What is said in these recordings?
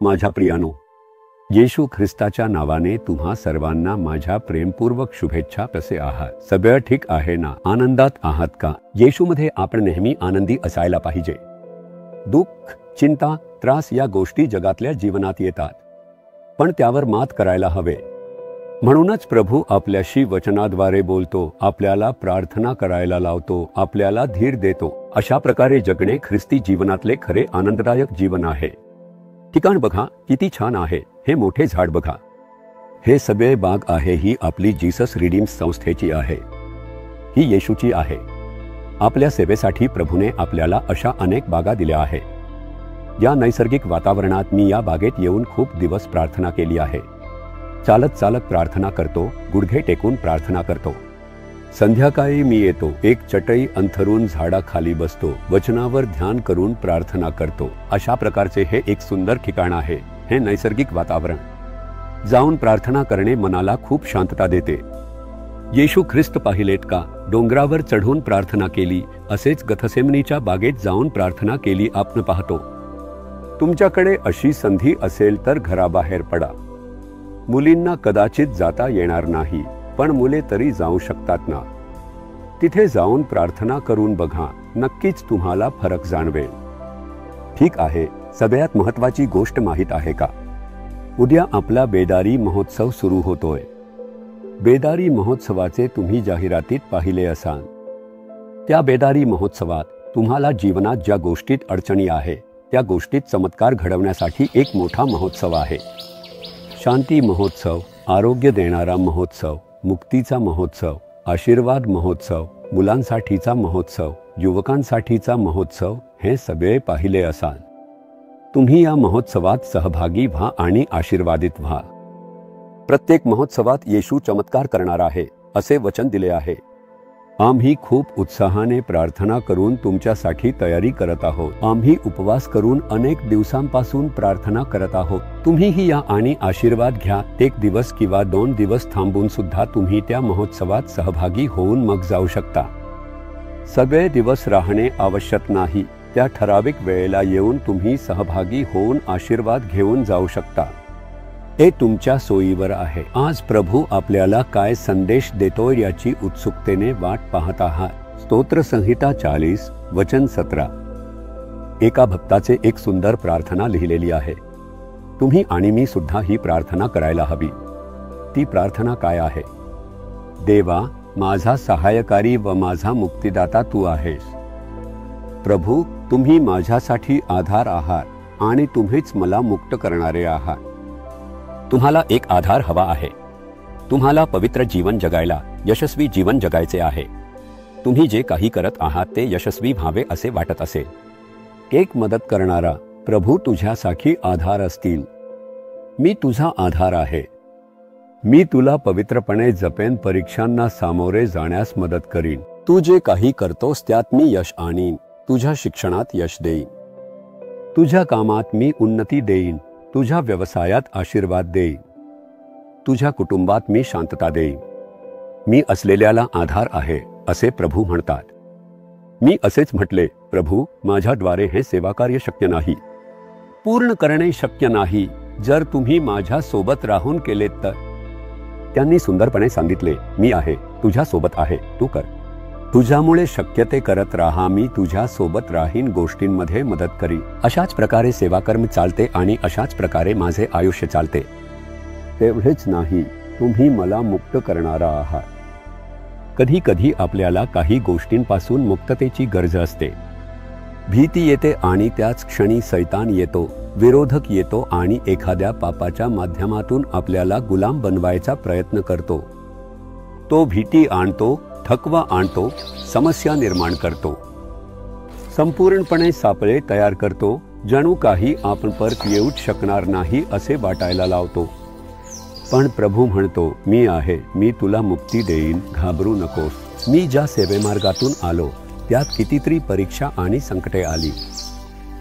माझ्या प्रियानो, येशू ख्रिस्ताच्या नावाने तुम्हा सर्वांना माझ्या प्रेमपूर्वक शुभेच्छा. कसे आहात? सगळं ठीक आहे ना? आनंदात आहात का? येशूमध्ये आपण नेहमी आनंदी असायला पाहिजे. दुःख, चिंता, त्रास या गोष्टी जगातल्या जीवनात येतात, पण त्यावर मात करायला हवे. म्हणूनच प्रभू आपल्याशी वचनाद्वारे बोलतो, आपल्याला प्रार्थना करायला लावतो, आपल्याला धीर देतो. अशा प्रकारे जगणे ख्रिस्ती जीवनातले खरे आनंददायक जीवन आहे. ठिकाण बघा किती छान आहे. हे मोठे झाड बघा. हे सगळे बाग आहे. ही आपली जीसस रिडीम्स संस्थेची आहे. ही येशूची आहे. आपल्या सेवेसाठी प्रभूने आपल्याला अशा अनेक बागा दिल्या आहे. या नैसर्गिक वातावरणात मी या बागेत येऊन खूप दिवस प्रार्थना केली आहे. चालत चालत प्रार्थना करतो, गुडघे टेकून प्रार्थना करतो. संध्याकाळी मी येतो, एक चटई अंथरून झाडाखाली बसतो, वचनावर ध्यान करून प्रार्थना करतो. अशा प्रकारचे हे एक सुंदर ठिकाण आहे. हे नैसर्गिक वातावरण. जाऊन प्रार्थना करणे मनाला खूप शांतता देते. येशू ख्रिस्त पाहिलेत का? डोंगरावर चढून प्रार्थना केली, असेच गथसेमनीच्या बागेत जाऊन प्रार्थना केली आपण पाहतो. तुमच्याकडे अशी संधी असेल तर घराबाहेर पडा. मुलींना कदाचित जाता येणार नाही, पण मुले तरी जाऊ शकतात ना. तिथे जाऊन प्रार्थना करून बघा, नक्कीच तुम्हाला फरक जाणवेल. ठीक आहे, सगळ्यात महत्त्वाची गोष्ट माहीत आहे का? उद्या आपला बेदारी महोत्सव सुरू होतोय. बेदारी महोत्सवाचे तुम्ही जाहिरातीत पाहिले असाल. त्या बेदारी महोत्सवात तुम्हाला जीवनात ज्या गोष्टीत अडचणी आहे त्या गोष्टीत चमत्कार घडवण्यासाठी एक मोठा महोत्सव आहे. शांती महोत्सव, आरोग्य देणारा महोत्सव, मुक्तीचा महोत्सव, आशीर्वाद महोत्सव, मुलांसाठीचा महोत्सव, युवकांसाठीचा महोत्सव, हे सगळे पाहिले असाल. तुम्ही या महोत्सवात सहभागी व्हा आणि आशीर्वादित व्हा. प्रत्येक महोत्सवात येशू चमत्कार करणार आहे असे वचन दिले आहे. आम्ही खूप उत्साहाने प्रार्थना करून तुमच्यासाठी तयारी करत आहोत. आम्ही उपवास करून अनेक दिवसांपासून प्रार्थना करत आहोत. तुम्हीही या आणि आशीर्वाद घ्या. एक दिवस किंवा 2 दिवस थांबून सुद्धा तुम्ही त्या महोत्सवात सहभागी होऊन मग जाऊ शकता. सगळे दिवस राहणे आवश्यक नाही. त्या ठराविक वेळेला येऊन तुम्ही सहभागी होऊन आशीर्वाद घेऊन जाऊ शकता. हे तुमच्या सोयीवर आहे. आज प्रभू आपल्याला काय संदेश देतो याची उत्सुकतेने वाट पाहत आहात. स्तोत्र संहिता 40 वचन 17. एका भक्ताचे एक सुंदर प्रार्थना लिहिलेली आहे. तुम्ही आणि मी सुद्धा ही प्रार्थना करायला हवी. ती प्रार्थना काय आहे? देवा, माझा सहाय्यकारी व माझा मुक्तिदाता तू आहेस. प्रभू, तुम्ही माझ्यासाठी आधार आहात आणि तुम्हीच मला मुक्त करणारे आहात. तुम्हाला एक आधार हवा आहे. तुम्हाला पवित्र जीवन जगायला, यशस्वी जीवन जगायचे आहे. तुम्ही जे काही करत आहात ते यशस्वी व्हावे असे वाटत असेल. एक मदत करणारा प्रभू तुझ्यासाठी आधार असतील. मी तुझा आधार आहे. मी तुला पवित्रपणे जपेन, परीक्षांना सामोरे जाण्यास मदत करीन. तू जे काही करतोस त्यात मी यश आणीन. तुझ्या शिक्षणात यश देईन. तुझ्या कामात मी उन्नती देईन. तुझ्या व्यवसायात आशीर्वाद देईन. तुझ्या कुटुंबात मी शांतता देईन. मी असलेल्याला आधार आहे असे प्रभू म्हणतात. मी असेच म्हटले, प्रभू, माझ्याद्वारे हे सेवाकार्य शक्य नाही. पूर्ण करणे शक्य नाही जर तुम्ही माझ्या सोबत राहून केलेत तर. त्यांनी सुंदरपणे सांगितले, मी आहे, तुझ्या सोबत आहे, तू कर. तुझ्यामुळे शक्य ते करत राहा. मी तुझ्या सोबत राहीन, गोष्टींमध्ये मदत करीन. अशाच प्रकारे सेवाकर्म चालते आणि अशाच प्रकारे माझे आयुष्य चालते. तेवढेच नाही, तुम्ही मला मुक्त करणारा आहात. कधी कधी आपल्याला काही गोष्टींपासून मुक्ततेची गरज असते. भीती येते आणि त्याच क्षणी सैतान येतो, विरोधक येतो आणि एखाद्या पापाच्या माध्यमातून आपल्याला गुलाम बनवायचा प्रयत्न करतो. तो भीती आणतो, थकवा आणतो, समस्या निर्माण करतो, संपूर्णपणे सापळे तयार करतो. जणू काही आपण परत येऊच शकणार नाही असे वाटायला लावतो. पण प्रभू म्हणतो, मी आहे, मी तुला मुक्ती देईन, घाबरू नकोस. मी ज्या सेवेमार्गातून आलो त्यात कितीतरी परीक्षा आणि संकटे आली.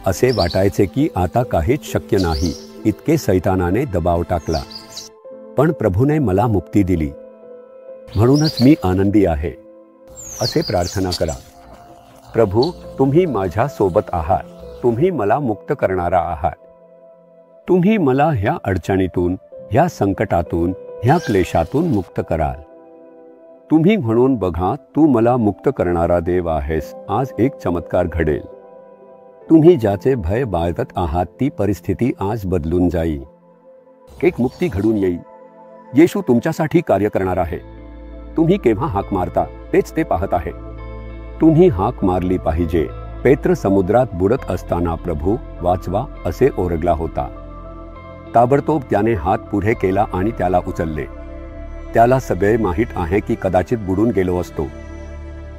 असे वाटायचे की आता काहीच शक्य नाही, इतके सैतानाने दबाव टाकला. पण प्रभूने मला मुक्ती दिली. म्हणूनच मी आनंदी आहे असे प्रार्थना करा. प्रभू, तुम्ही माझ्या सोबत आहात. तुम्ही मला मुक्त करणारा आहात. तुम्ही मला ह्या अडचणीतून, ह्या संकटातून, ह्या क्लेशातून मुक्त कराल. तुम्ही म्हणून बघा, तू मला मुक्त करणारा देव आहेस. आज एक चमत्कार घडेल. तुम्ही ज्याचे भय बाळगत आहात ती परिस्थिती आज बदलून जाईल. एक मुक्ती घडून येईल. येशू तुमच्यासाठी कार्य करणार आहे. तुम्ही केव्हा हाक मारता तेच ते पाहत आहे. तुम्ही हाक मारली पाहिजे. पेत्र समुद्रात बुडत असताना प्रभू वाचवा असे ओरडला होता. ताबडतोब त्याने हात पुढे केला आणि त्याला उचलले. त्याला सगळे माहीत आहे की कदाचित बुडून गेलो असतो.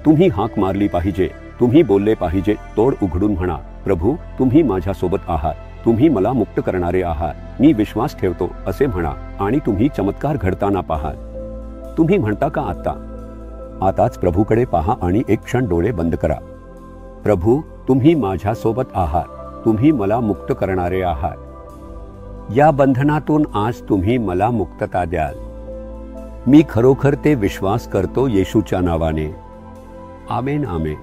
तुम्ही हाक मारली पाहिजे. तुम्ही बोलले पाहिजे. तोड उघडून म्हणा, प्रभू, तुम्ही माझ्या सोबत आहात. तुम्ही मला मुक्त करणारे आहात. मी विश्वास ठेवतो असे म्हणा आणि तुम्ही चमत्कार घडताना पाहाल. तुम्ही म्हणता का आताच प्रभूकडे पहा आणि एक क्षण डोळे बंद करा. प्रभू, तुम्ही माझ्या सोबत आहात. तुम्ही मला मुक्त करणारे आहात. या बंधनातून आज तुम्ही मला मुक्तता द्याल. मी खरोखर ते विश्वास करतो येशूच्या नावाने. आमेन, आमेन.